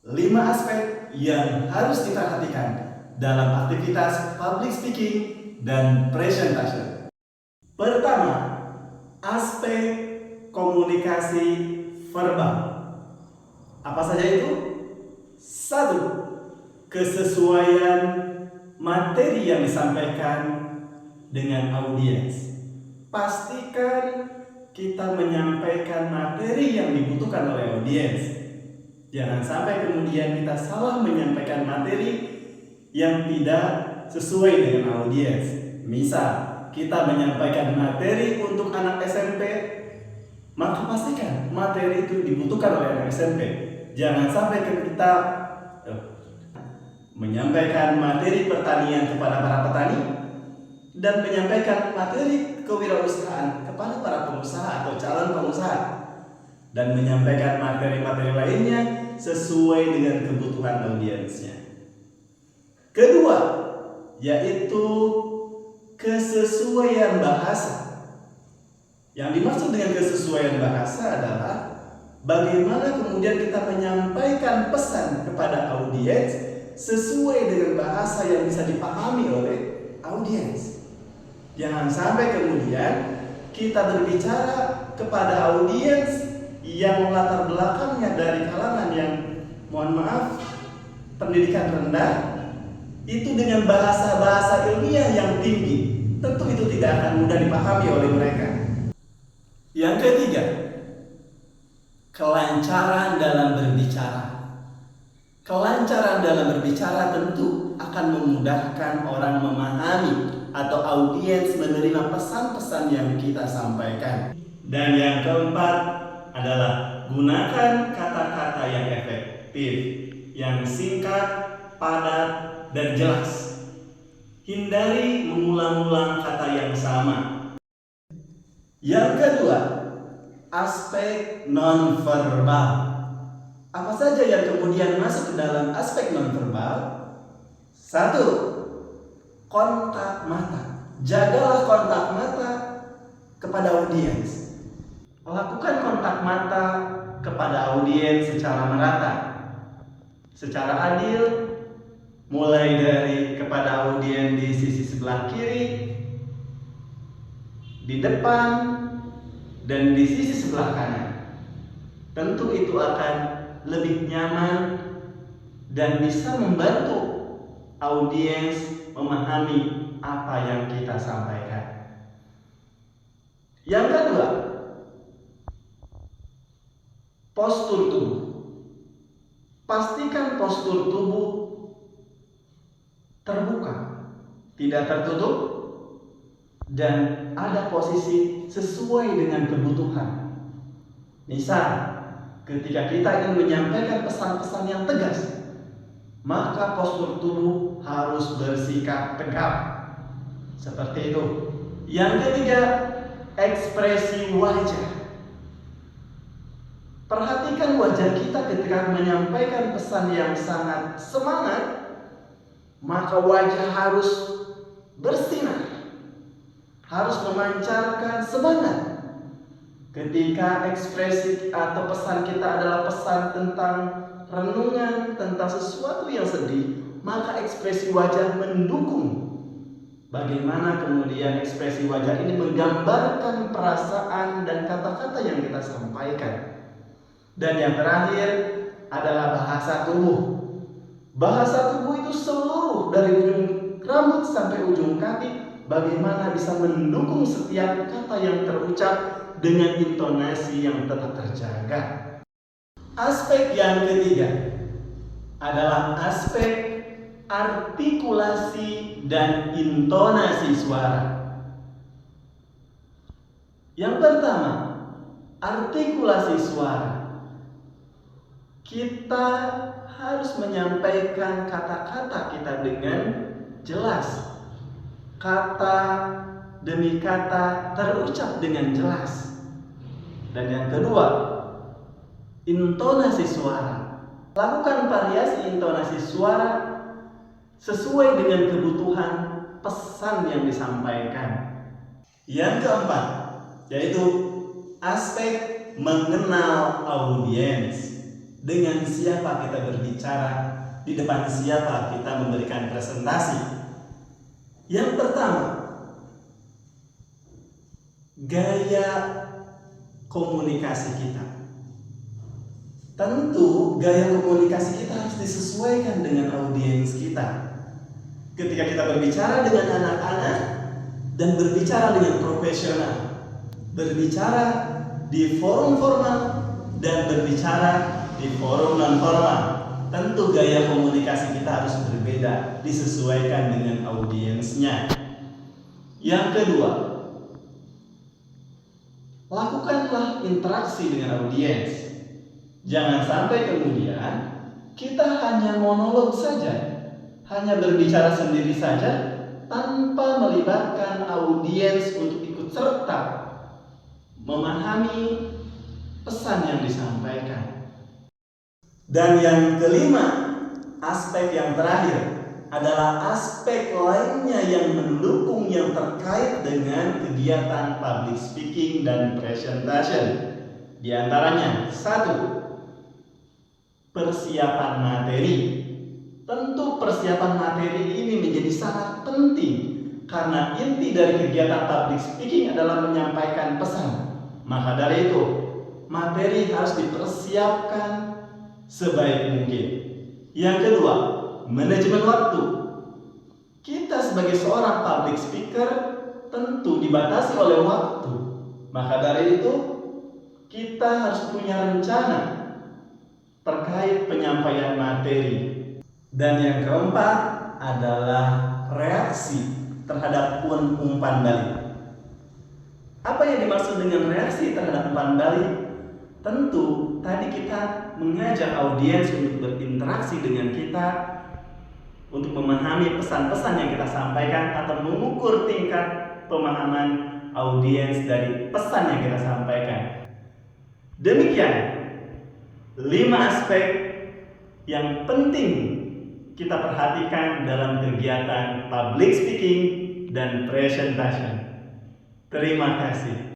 5 aspek yang harus diperhatikan dalam aktivitas public speaking dan presentation. Pertama, aspek komunikasi verbal. Apa saja itu? 1. Kesesuaian materi yang disampaikan dengan audiens. Pastikan kita menyampaikan materi yang dibutuhkan oleh audiens. Jangan sampai kemudian kita salah menyampaikan materi yang tidak sesuai dengan audiens. Misal, kita menyampaikan materi untuk anak SMP, maka pastikan materi itu dibutuhkan oleh anak SMP. Jangan sampai kita menyampaikan materi pertanian kepada para petani dan menyampaikan materi kewirausahaan kepada para pengusaha atau calon pengusaha, dan menyampaikan materi-materi lainnya sesuai dengan kebutuhan audiensnya. Kedua, yaitu kesesuaian bahasa. Yang dimaksud dengan kesesuaian bahasa adalah bagaimana kemudian kita menyampaikan pesan kepada audiens sesuai dengan bahasa yang bisa dipahami oleh audiens. Jangan sampai kemudian kita berbicara kepada audiens yang latar belakangnya dari kalangan yang, mohon maaf, pendidikan rendah, itu dengan bahasa-bahasa ilmiah yang tinggi. Tentu itu tidak akan mudah dipahami oleh mereka. Yang ketiga, kelancaran dalam berbicara. Kelancaran dalam berbicara tentu akan memudahkan orang memahami atau audiens menerima pesan-pesan yang kita sampaikan. Dan yang keempat adalah gunakan kata-kata yang efektif, yang singkat, padat, dan jelas. Hindari mengulang-ulang kata yang sama. Yang kedua, aspek nonverbal. Apa saja yang kemudian masuk ke dalam aspek nonverbal? 1. Kontak mata. Jagalah kontak mata kepada audiens. Lakukan kontak mata kepada audiens secara merata, secara adil, mulai dari kepada audiens di sisi sebelah kiri, di depan, dan di sisi sebelah kanan. Tentu itu akan lebih nyaman dan bisa membantu audiens memahami apa yang kita sampaikan. Yang kedua, postur tubuh. Pastikan postur tubuh terbuka, tidak tertutup, dan ada posisi sesuai dengan kebutuhan. Misal, ketika kita ingin menyampaikan pesan-pesan yang tegas, maka postur tubuh harus bersikap tegap. Seperti itu. Yang ketiga, ekspresi wajah. Perhatikan wajah kita ketika menyampaikan pesan yang sangat semangat, maka wajah harus bersinar, harus memancarkan semangat. Ketika ekspresi atau pesan kita adalah pesan tentang renungan, tentang sesuatu yang sedih, maka ekspresi wajah mendukung. Bagaimana kemudian ekspresi wajah ini menggambarkan perasaan dan kata-kata yang kita sampaikan. Dan yang terakhir adalah bahasa tubuh. Bahasa tubuh itu seluruh dari ujung rambut sampai ujung kaki, bagaimana bisa mendukung setiap kata yang terucap dengan intonasi yang tetap terjaga. Aspek yang ketiga adalah aspek artikulasi dan intonasi suara. Yang pertama, artikulasi suara. Kita harus menyampaikan kata-kata kita dengan jelas. Kata demi kata terucap dengan jelas. Dan yang kedua, intonasi suara. Lakukan variasi intonasi suara sesuai dengan kebutuhan pesan yang disampaikan. Yang keempat, yaitu aspek mengenal audiens. dengan siapa kita berbicara, di depan siapa kita memberikan presentasi. Yang pertama, gaya komunikasi kita. Tentu gaya komunikasi kita harus disesuaikan dengan audiens kita. Ketika kita berbicara dengan anak-anak dan berbicara dengan profesional, berbicara di forum formal dan berbicara di forum non formal, tentu gaya komunikasi kita harus berbeda, disesuaikan dengan audiensnya. Yang kedua, lakukanlah interaksi dengan audiens. Jangan sampai kemudian kita hanya monolog saja, hanya berbicara sendiri saja tanpa melibatkan audiens untuk ikut serta memahami pesan yang disampaikan. Dan yang kelima, aspek yang terakhir adalah aspek lainnya yang mendukung yang terkait dengan kegiatan public speaking dan presentation. Di antaranya, 1. Persiapan materi. Tentu persiapan materi ini menjadi sangat penting karena inti dari kegiatan public speaking adalah menyampaikan pesan. Maka dari itu, materi harus dipersiapkan sebaik mungkin. Yang kedua, manajemen waktu. Kita sebagai seorang public speaker tentu dibatasi oleh waktu. Maka dari itu, kita harus punya rencana terkait penyampaian materi. Dan yang keempat adalah reaksi terhadap umpan balik. Apa yang dimaksud dengan reaksi terhadap umpan balik? Tentu tadi kita mengajak audiens untuk berinteraksi dengan kita, untuk memahami pesan-pesan yang kita sampaikan atau mengukur tingkat pemahaman audiens dari pesan yang kita sampaikan. Demikian 5 aspek yang penting kita perhatikan dalam kegiatan public speaking dan presentation. Terima kasih.